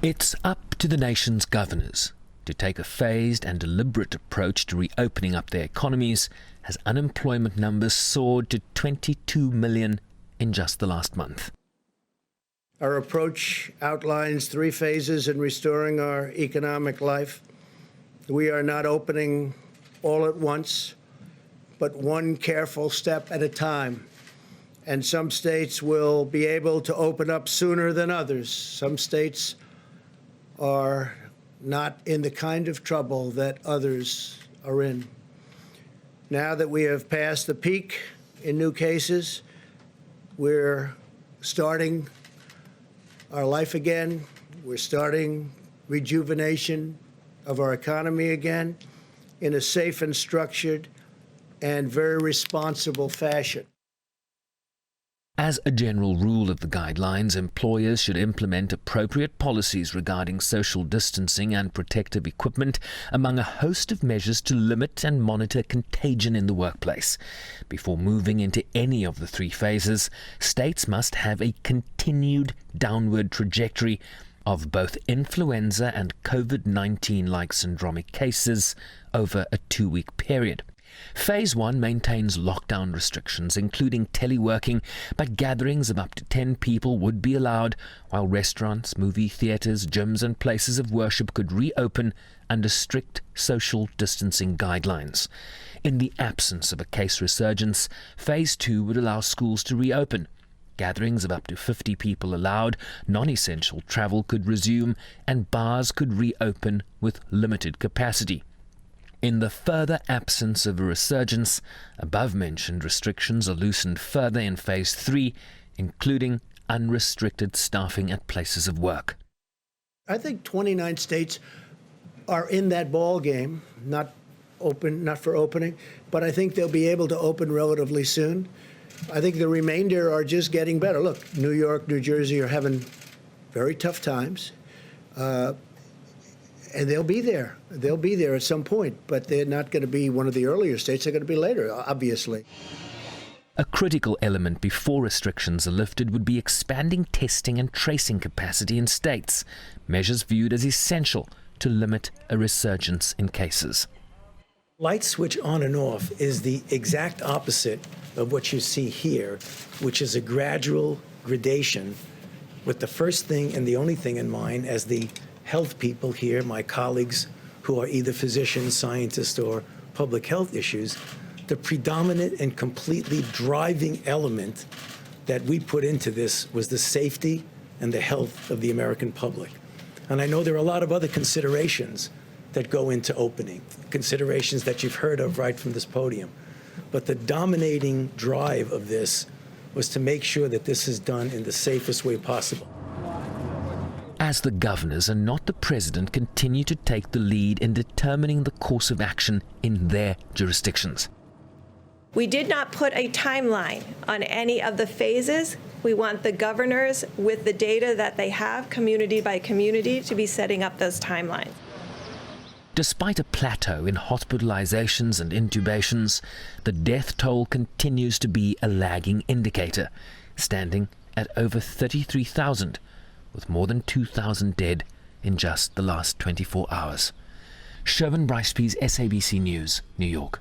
It's up to the nation's governors to take a phased and deliberate approach to reopening up their economies as unemployment numbers soared to 22 million in just the last month. Our approach outlines 3 phases in restoring our economic life. We are not opening all at once, but one careful step at a time. And some states will be able to open up sooner than others. Some states are not in the kind of trouble that others are in. Now that we have passed the peak in new cases, we're starting our life again. We're starting rejuvenation of our economy again in a safe and structured and very responsible fashion. As a general rule of the guidelines, employers should implement appropriate policies regarding social distancing and protective equipment, among a host of measures to limit and monitor contagion in the workplace. Before moving into any of the 3 phases, states must have a continued downward trajectory of both influenza and COVID-19-like syndromic cases over a 2-week period. Phase 1 maintains lockdown restrictions, including teleworking, but gatherings of up to 10 people would be allowed, while restaurants, movie theatres, gyms and places of worship could reopen under strict social distancing guidelines. In the absence of a case resurgence, Phase 2 would allow schools to reopen. Gatherings of up to 50 people allowed, non-essential travel could resume, and bars could reopen with limited capacity. In the further absence of a resurgence, above-mentioned restrictions are loosened further in Phase 3, including unrestricted staffing at places of work. I think 29 states are in that ball game, not for opening, but I think they'll be able to open relatively soon. I think the remainder are just getting better. Look, New York, New Jersey are having very tough times. And they'll be there. They'll be there at some point, but they're not going to be one of the earlier states. They're going to be later, obviously. A critical element before restrictions are lifted would be expanding testing and tracing capacity in states, measures viewed as essential to limit a resurgence in cases. Light switch on and off is the exact opposite of what you see here, which is a gradual gradation with the first thing and the only thing in mind as the health people here, my colleagues who are either physicians, scientists, or public health issues, the predominant and completely driving element that we put into this was the safety and the health of the American public. And I know there are a lot of other considerations that go into opening, considerations that you've heard of right from this podium. But the dominating drive of this was to make sure that this is done in the safest way possible. As the governors and not the president continue to take the lead in determining the course of action in their jurisdictions. We did not put a timeline on any of the phases. We want the governors, with the data that they have, community by community, to be setting up those timelines. Despite a plateau in hospitalizations and intubations, the death toll continues to be a lagging indicator, standing at over 33,000. with more than 2,000 dead in just the last 24 hours. Sherwin Bryce-Pease, SABC News, New York.